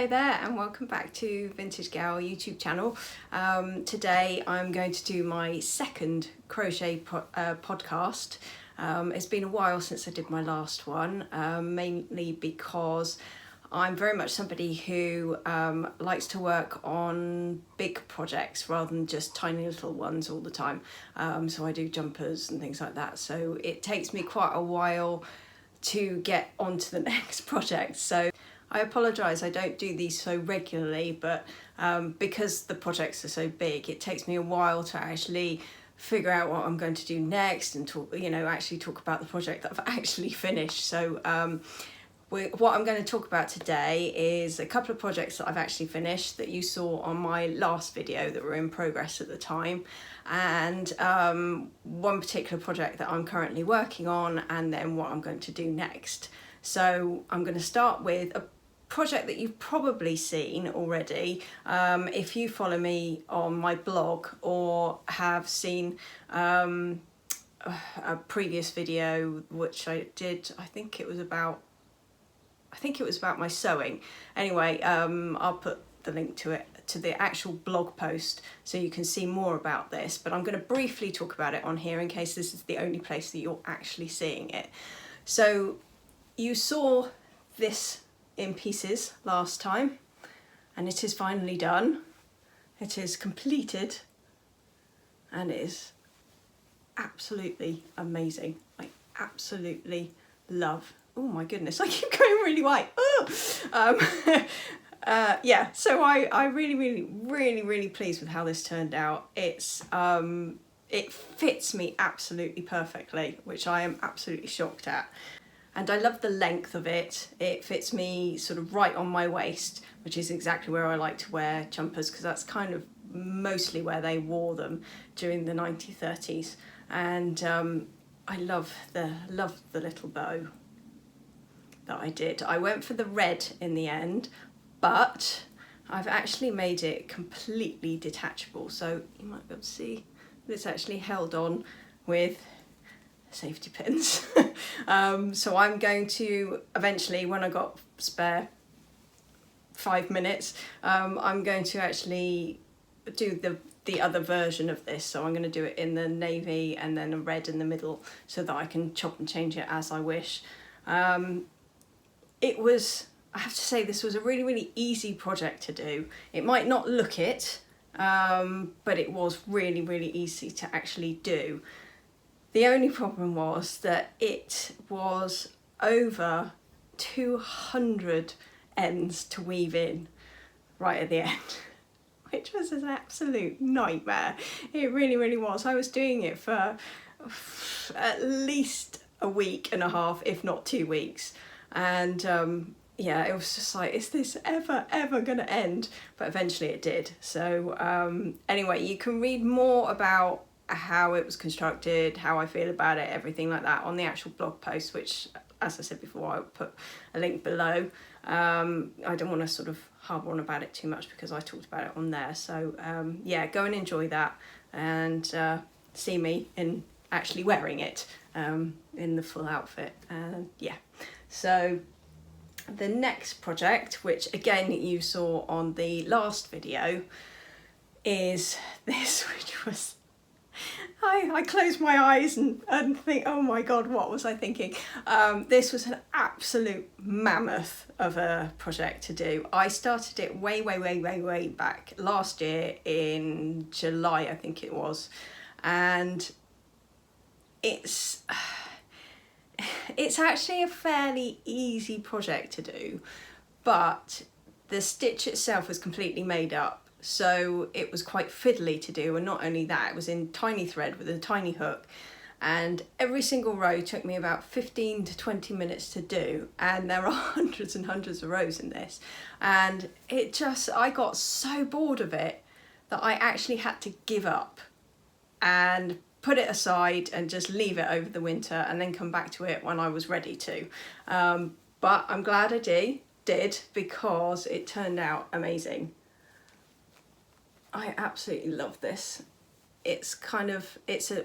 Hello there and welcome back to Vintage Gal YouTube channel. Today I'm going to do my second crochet podcast. It's been a while since I did my last one, mainly because I'm very much somebody who likes to work on big projects rather than just tiny little ones all the time. So I do jumpers and things like that, so it takes me quite a while to get onto the next project. So I apologise, I don't do these so regularly, but because the projects are so big, it takes me a while to actually figure out what I'm going to do next and talk, actually talk about the project that I've actually finished. So what I'm going to talk about today is a couple of projects that I've actually finished that you saw on my last video that were in progress at the time, and one particular project that I'm currently working on, and then what I'm going to do next. So I'm going to start with a project that you've probably seen already if you follow me on my blog or have seen a previous video which I did. I think it was about my sewing. Anyway, I'll put the link to it, to the actual blog post, so you can see more about this, but I'm going to briefly talk about it on here in case this is the only place that you're actually seeing it. So you saw this in pieces last time, and it is finally done. It is completed and it is absolutely amazing. I absolutely love. Oh my goodness, I keep going really white. Yeah, so I'm really pleased with how this turned out. It's it fits me absolutely perfectly, which I am absolutely shocked at. And I love the length of it. It fits me sort of right on my waist, which is exactly where I like to wear jumpers, because that's kind of mostly where they wore them during the 1930s. And I love the little bow that I did. I went for the red in the end, but I've actually made it completely detachable. So you might be able to see that it's actually held on with safety pins. So I'm going to eventually, when I got spare 5 minutes, I'm going to actually do the other version of this. So I'm going to do it in the navy and then a red in the middle, so that I can chop and change it as I wish. It was, I have to say, this was a really easy project to do. It might not look it, but it was really easy to actually do. The only problem was that it was over 200 ends to weave in right at the end, which was an absolute nightmare. It really was. I was doing it for at least a week and a half, if not 2 weeks. And yeah, it was just like, is this ever gonna end? But eventually it did. So anyway, you can read more about how it was constructed, how I feel about it, everything like that on the actual blog post, which, as I said before, I'll put a link below. I don't want to sort of harbour on about it too much because I talked about it on there. So yeah, go and enjoy that, and see me in actually wearing it in the full outfit. Yeah, so the next project, which again you saw on the last video, is this, which was, I close my eyes and think, oh my god, what was I thinking? This was an absolute mammoth of a project to do. I started it way back last year in July, I think it was, and it's actually a fairly easy project to do, but the stitch itself was completely made up. So it was quite fiddly to do, and not only that, it was in tiny thread with a tiny hook, and every single row took me about 15 to 20 minutes to do, and there are hundreds and hundreds of rows in this, and I got so bored of it that I actually had to give up and put it aside and just leave it over the winter and then come back to it when I was ready to. But I'm glad I did because it turned out amazing. I absolutely love this. It's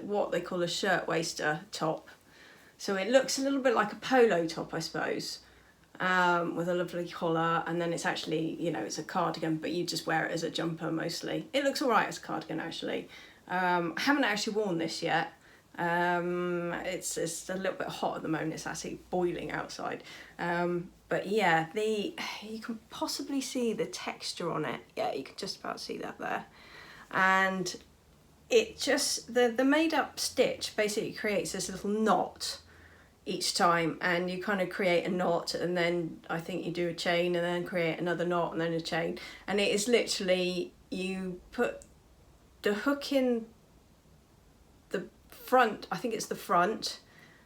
what they call a shirt waister top. So it looks a little bit like a polo top, I suppose. with a lovely collar, and then it's actually, you know, it's a cardigan, but you just wear it as a jumper mostly. It looks all right as a cardigan actually. I haven't actually worn this yet. It's a little bit hot at the moment. It's actually boiling outside. But yeah, you can possibly see the texture on it. Yeah, you can just about see that there. And it just, the made up stitch basically creates this little knot each time, and you kind of create a knot, and then I think you do a chain and then create another knot and then a chain, and it is literally, you put the hook in the front, I think it's the front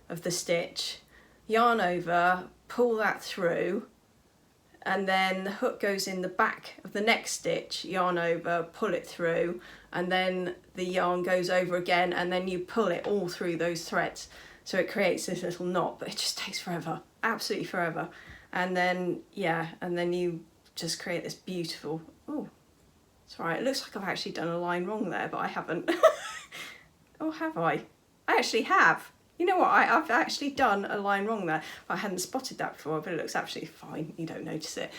of the stitch, yarn over, pull that through, and then the hook goes in the back of the next stitch, yarn over, pull it through, and then the yarn goes over again, and then you pull it all through those threads. So it creates this little knot, but it just takes forever, absolutely forever. And then, yeah, and then you just create this beautiful, oh, it's all right. It looks like I've actually done a line wrong there, but I haven't. Oh, have I? I actually have. You know what, I've actually done a line wrong there. I hadn't spotted that before, but it looks absolutely fine. You don't notice it.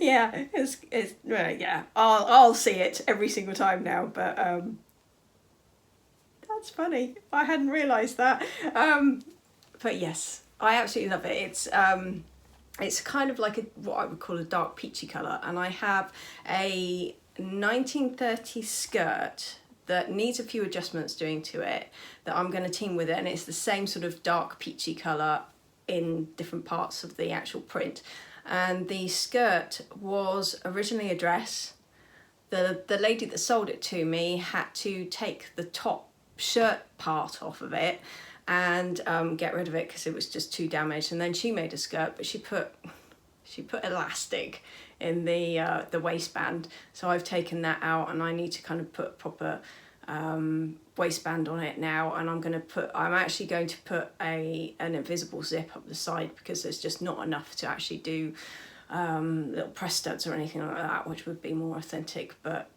Yeah, it's yeah, I'll see it every single time now, but that's funny. I hadn't realised that. But yes, I absolutely love it. It's kind of like what I would call a dark peachy colour, and I have a 1930s skirt that needs a few adjustments doing to it that I'm going to team with it, and it's the same sort of dark peachy colour in different parts of the actual print. And the skirt was originally a dress. The lady that sold it to me had to take the top shirt part off of it and get rid of it because it was just too damaged, and then she made a skirt, but she put elastic in the waistband, so I've taken that out, and I need to kind of put proper waistband on it now, and I'm actually going to put an invisible zip up the side because there's just not enough to actually do little press studs or anything like that, which would be more authentic, but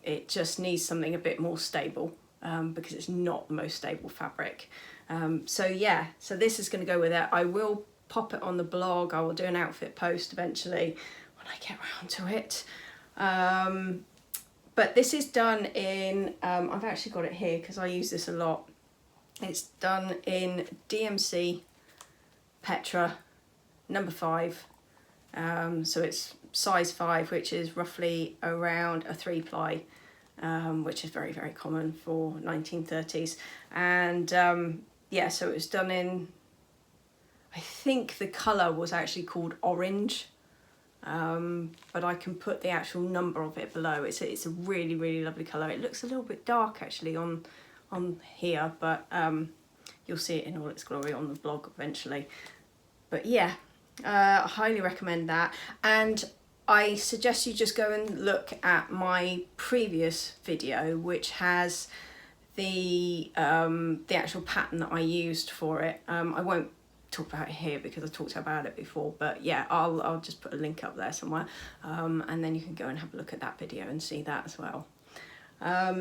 it just needs something a bit more stable because it's not the most stable fabric. So yeah, so this is going to go with it. I will pop it on the blog. I will do an outfit post eventually when I get around to it. But this is done in, I've actually got it here because I use this a lot. It's done in DMC Petra number 5. So it's size 5, which is roughly around a 3-ply, which is very, very common for 1930s. And yeah, so it was done in, I think the colour was actually called orange, but I can put the actual number of it below. It's a really, really lovely colour. It looks a little bit dark actually on here, but you'll see it in all its glory on the blog eventually. But yeah, I highly recommend that, and I suggest you just go and look at my previous video, which has the actual pattern that I used for it. I won't talk about it here because I talked about it before, but yeah, I'll just put a link up there somewhere, and then you can go and have a look at that video and see that as well.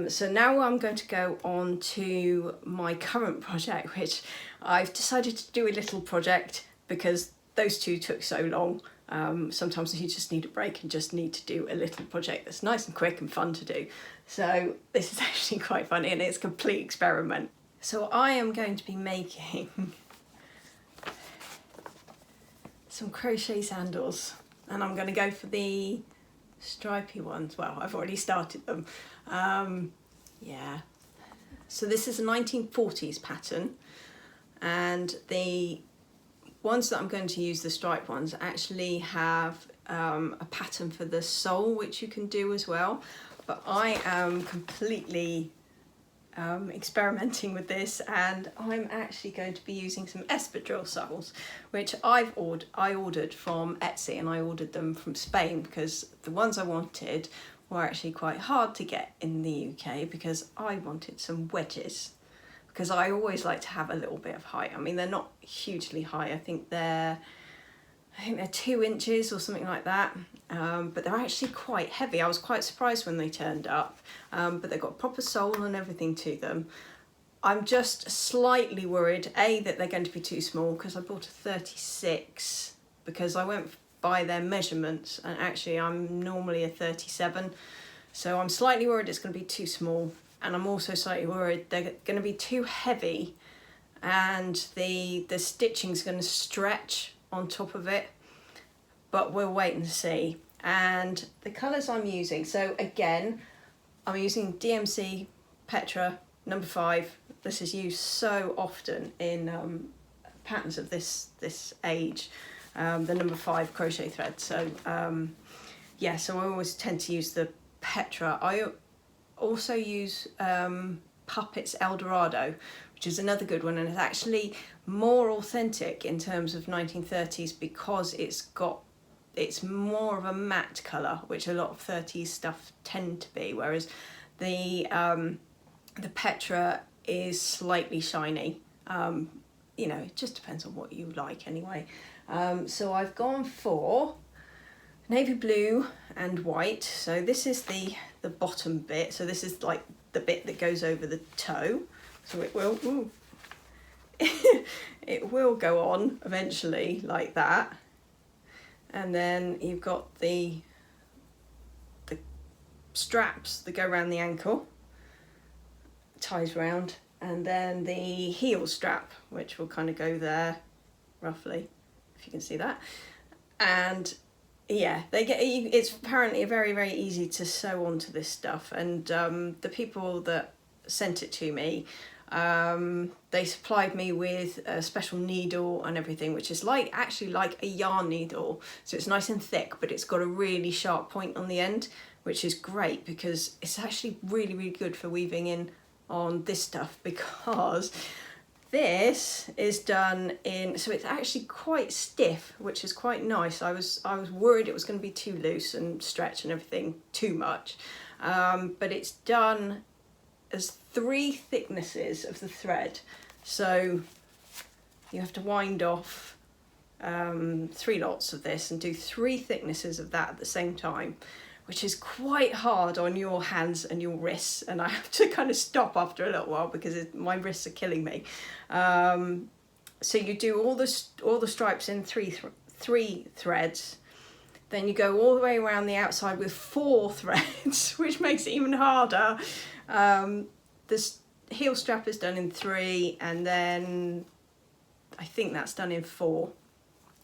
So now I'm going to go on to my current project, which I've decided to do a little project because those two took so long. Sometimes you just need a break and just need to do a little project that's nice and quick and fun to do. So this is actually quite funny, and it's a complete experiment. So I am going to be making some crochet sandals, and I'm going to go for the stripy ones. Well, I've already started them. Yeah. So this is a 1940s pattern, and the ones that I'm going to use, the striped ones, actually have a pattern for the sole, which you can do as well. But I am completely experimenting with this, and I'm actually going to be using some espadrille soles, which I ordered from Etsy, and I ordered them from Spain because the ones I wanted were actually quite hard to get in the UK because I wanted some wedges, because I always like to have a little bit of height. I mean, they're not hugely high. I think they're 2 inches or something like that, but they're actually quite heavy. I was quite surprised when they turned up, but they've got proper sole and everything to them. I'm just slightly worried, A, that they're going to be too small, because I bought a 36 because I went by their measurements, and actually I'm normally a 37. So I'm slightly worried it's going to be too small, and I'm also slightly worried they're going to be too heavy and the stitching's going to stretch on top of it, but we'll wait and see. And the colours I'm using, so again, I'm using DMC Petra number 5. This is used so often in patterns of this age, the number 5 crochet thread. So yeah, so I always tend to use the Petra. I also use Puppets Eldorado, which is another good one, and it's actually more authentic in terms of 1930s because it's more of a matte colour, which a lot of 30s stuff tend to be, whereas the Petra is slightly shiny. You know, it just depends on what you like anyway. So I've gone for navy blue and white. So this is the bottom bit. So this is like the bit that goes over the toe. So it will, ooh, it will go on eventually like that. And then you've got the straps that go around the ankle, ties round, and then the heel strap, which will kind of go there roughly, if you can see that. And yeah, it's apparently very, very easy to sew onto this stuff. And the people that sent it to me, they supplied me with a special needle and everything, which is actually like a yarn needle. So it's nice and thick, but it's got a really sharp point on the end, which is great because it's actually really, really good for weaving in on this stuff, because this is done in, so it's actually quite stiff, which is quite nice. I was worried it was going to be too loose and stretch and everything too much, but it's done as 3 thicknesses of the thread. So you have to wind off 3 lots of this and do 3 thicknesses of that at the same time, which is quite hard on your hands and your wrists, and I have to kind of stop after a little while because my wrists are killing me. So you do all the stripes in 3 threads, then you go all the way around the outside with 4 threads, which makes it even harder. This heel strap is done in 3, and then I think that's done in 4.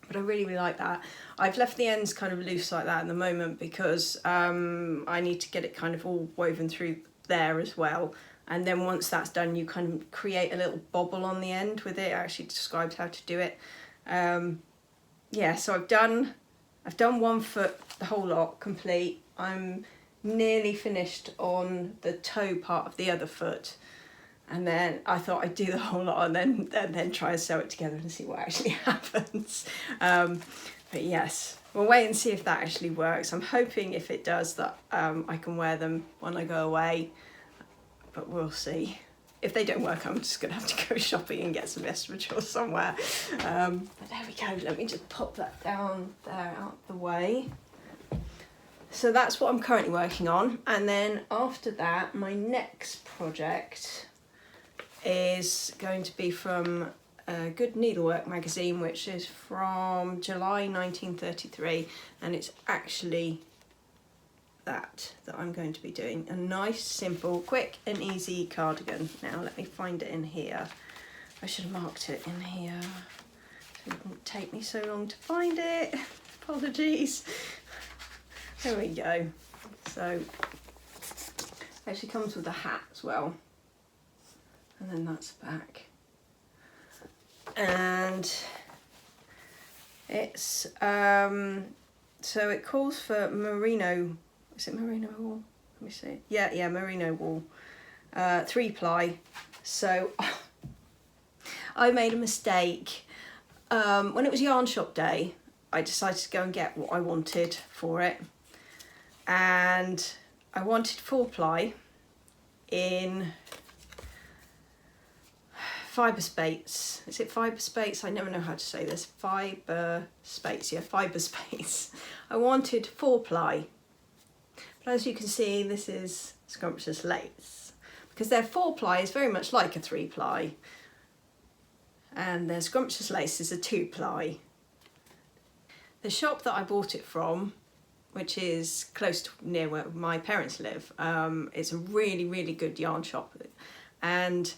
But I really, really like that. I've left the ends kind of loose like that at the moment because I need to get it kind of all woven through there as well. And then once that's done, you kind of create a little bobble on the end with it. It actually describes how to do it. Yeah, so I've done 1 foot, the whole lot complete. I'm nearly finished on the toe part of the other foot. And then I thought I'd do the whole lot and then try and sew it together and see what actually happens. But yes, we'll wait and see if that actually works. I'm hoping if it does that I can wear them when I go away, but we'll see. If they don't work, I'm just gonna have to go shopping and get some espadrilles somewhere. But there we go, let me just pop that down there out the way. So that's what I'm currently working on. And then after that, my next project is going to be from Good Needlework magazine, which is from July 1933, and it's actually that I'm going to be doing. A nice, simple, quick and easy cardigan. Now let me find it in here. I should have marked it in here so it wouldn't take me so long to find it. Apologies. There we go. So it actually comes with a hat as well. And then that's back. And it's so it calls for merino, is it merino wool? Let me see. Yeah, merino wool. 3-ply. So I made a mistake. When it was yarn shop day, I decided to go and get what I wanted for it. And I wanted 4-ply in fibre space. Is it fibre space? I never know how to say this. Fibre space, yeah, fibre space. I wanted 4-ply. But as you can see, this is scrumptious lace. because their 4-ply is very much like a 3-ply, and their Scrumptious Lace is a 2-ply. The shop that I bought it from, which is close to near where my parents live, it's a really good yarn shop, and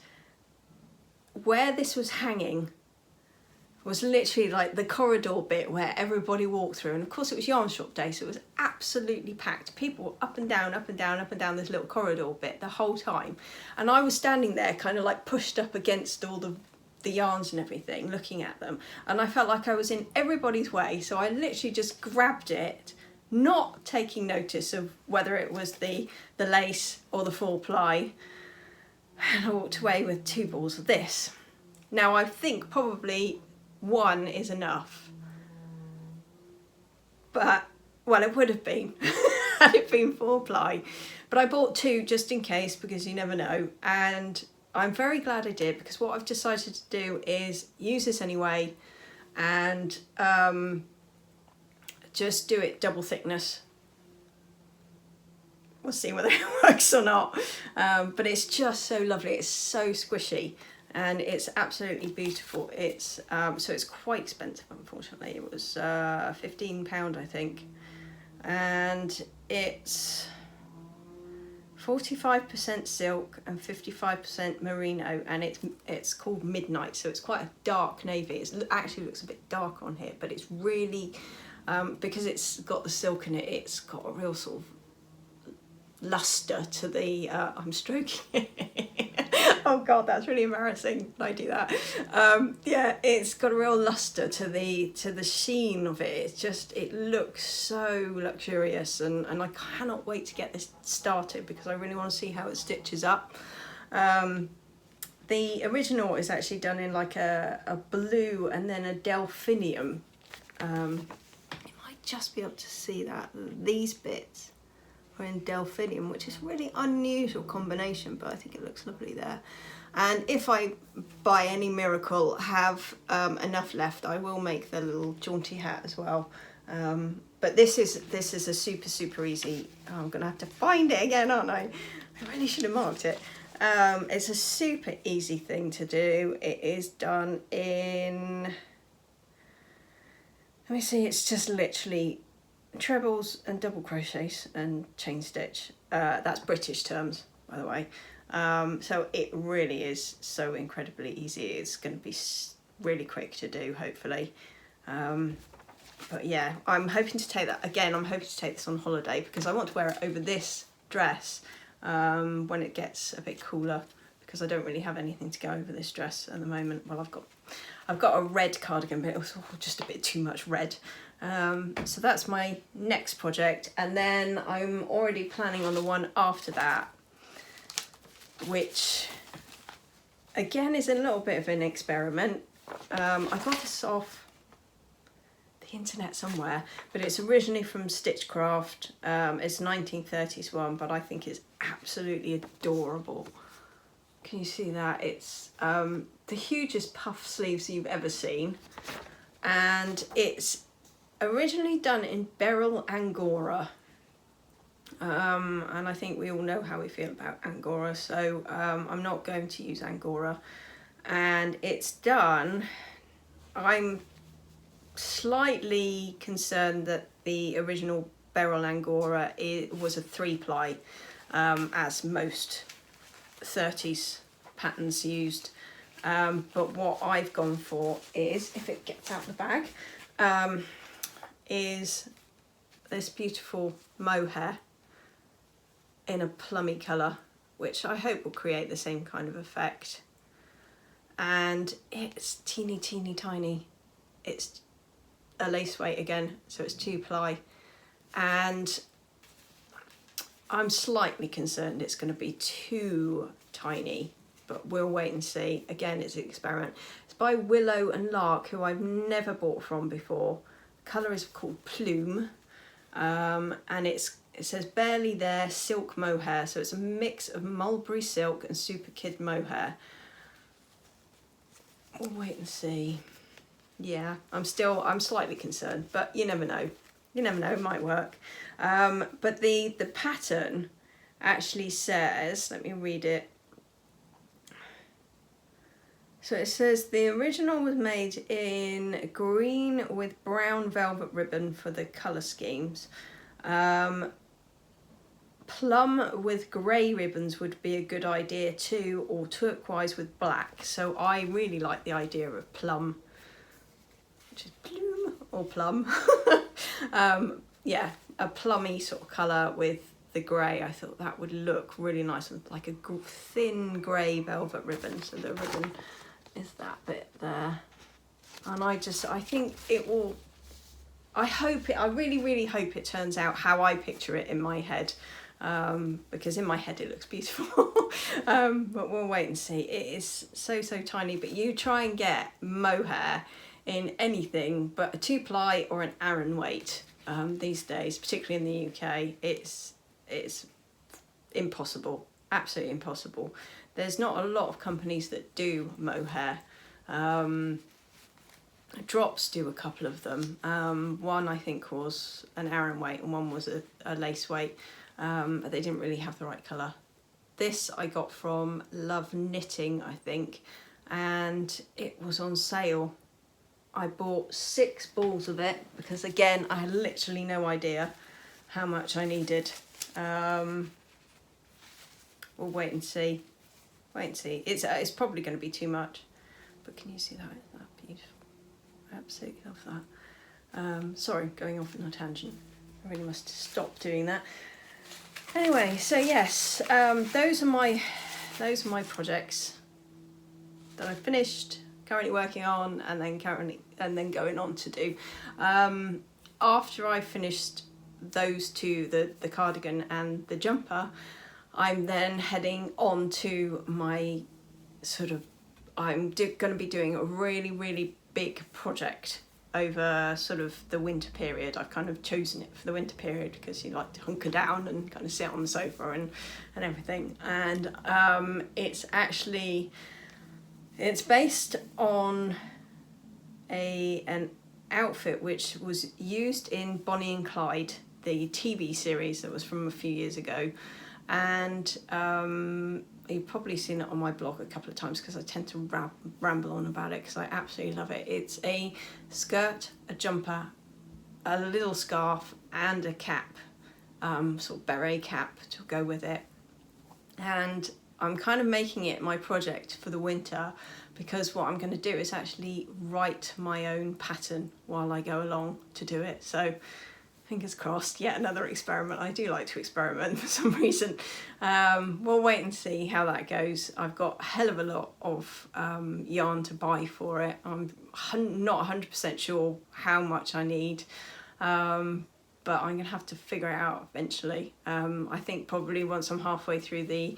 where this was hanging was literally like the corridor bit where everybody walked through, and of course it was yarn shop day, so it was absolutely packed. People were up and down this little corridor bit the whole time, and I was standing there kind of like pushed up against all the yarns and everything, looking at them, and I felt like I was in everybody's way, so I literally just grabbed it, not taking notice of whether it was the lace or the 4-ply, and I walked away with 2 balls of this. Now I think probably 1 is enough, but, well, it would have been had it been 4-ply, but I bought 2 just in case, because you never know, and I'm very glad I did, because what I've decided to do is use this anyway, and just do it double thickness. We'll see whether it works or not, but it's just so lovely. It's so squishy, and it's absolutely beautiful. It's so it's quite expensive, unfortunately. It was £15, I think, and it's 45% silk and 55% merino, and it's called Midnight, so it's quite a dark navy. It actually looks a bit dark on here, but it's really because it's got the silk in it, it's got a real sort of luster to the I'm stroking it. Oh god, that's really embarrassing when I do that. Yeah, it's got a real luster to the sheen of it. It's just, it looks so luxurious, and I cannot wait to get this started, because I really want to see how it stitches up. The original is actually done in like a blue and then a delphinium. You might just be able to see that. These bits are in delphinium, which is a really unusual combination, but I think it looks lovely there. And if I, by any miracle, have enough left, I will make the little jaunty hat as well. But this is a super easy. Oh, I'm gonna have to find it again, aren't I? I really should have marked it. It's a super easy thing to do. It is done in, let me see, it's just literally trebles and double crochets and chain stitch. That's British terms, by the way. So it really is so incredibly easy. It's going to be really quick to do, hopefully. But yeah, I'm hoping to take that again. I'm hoping to take this on holiday, because I want to wear it over this dress when it gets a bit cooler, because I don't really have anything to go over this dress at the moment. Well, I've got a red cardigan, but it was just a bit too much red. So that's my next project, and then I'm already planning on the one after that, which again is a little bit of an experiment. I got this off the internet somewhere, but it's originally from Stitchcraft. It's 1930s one, but I think it's absolutely adorable. Can you see that? It's the hugest puff sleeves you've ever seen, and it's originally done in beryl angora, and I think we all know how we feel about angora, so I'm not going to use angora. And it's done, I'm slightly concerned that the original beryl angora was a 3-ply, as most 30s patterns used, but what I've gone for is, if it gets out the bag, is this beautiful mohair in a plummy colour, which I hope will create the same kind of effect. And it's teeny tiny. It's a lace weight again, so it's 2-ply, and I'm slightly concerned it's going to be too tiny, but we'll wait and see. Again, it's an experiment. It's by Willow and Lark, who I've never bought from before. The colour is called Plume, and it says Barely There Silk Mohair, so it's a mix of mulberry silk and super kid mohair. We'll wait and see. Yeah, I'm slightly concerned, but you never know. You never know, it might work. But the pattern actually says, let me read it So it says the original was made in green with brown velvet ribbon for the colour schemes. Plum with grey ribbons would be a good idea too, or turquoise with black. So I really like the idea of plum, which is plume or plum. Yeah, a plummy sort of colour with the grey. I thought that would look really nice with like a thin grey velvet ribbon. So the ribbon is that bit there, and I think it will, I really hope it turns out how I picture it in my head, because in my head it looks beautiful. But we'll wait and see. It is so tiny, but you try and get mohair in anything but a 2-ply or an Aran weight these days, particularly in the UK. It's impossible, absolutely impossible. There's not a lot of companies that do mohair. Drops do a couple of them. One I think was an Aran weight and one was a lace weight, but they didn't really have the right colour. This I got from Love Knitting, I think, and it was on sale. I bought 6 balls of it because, again, I had literally no idea how much I needed. We'll wait and see. It's probably going to be too much, but can you see that? Isn't that beautiful? I absolutely love that. Sorry, going off on a tangent. I really must stop doing that. Anyway, so yes, those are my projects that I've finished, currently working on, and then going on to do. After I finished those two, the cardigan and the jumper, I'm then heading on to my I'm going to be doing a really big project over sort of the winter period. I've kind of chosen it for the winter period because you like to hunker down and kind of sit on the sofa and everything. And it's based on an outfit which was used in Bonnie and Clyde, the TV series that was from a few years ago. And you've probably seen it on my blog a couple of times because I tend to ramble on about it because I absolutely love it. It's a skirt, a jumper, a little scarf and a cap, sort of beret cap to go with it. And I'm kind of making it my project for the winter because what I'm going to do is actually write my own pattern while I go along to do it. So fingers crossed, yet another experiment. I do like to experiment for some reason. We'll wait and see how that goes. I've got a hell of a lot of yarn to buy for it. I'm not 100% sure how much I need, but I'm going to have to figure it out eventually. I think probably once I'm halfway through the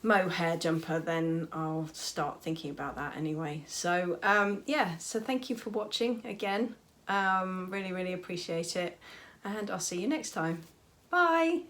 mohair jumper, then I'll start thinking about that anyway. So yeah, so thank you for watching again. Really appreciate it. And I'll see you next time. Bye!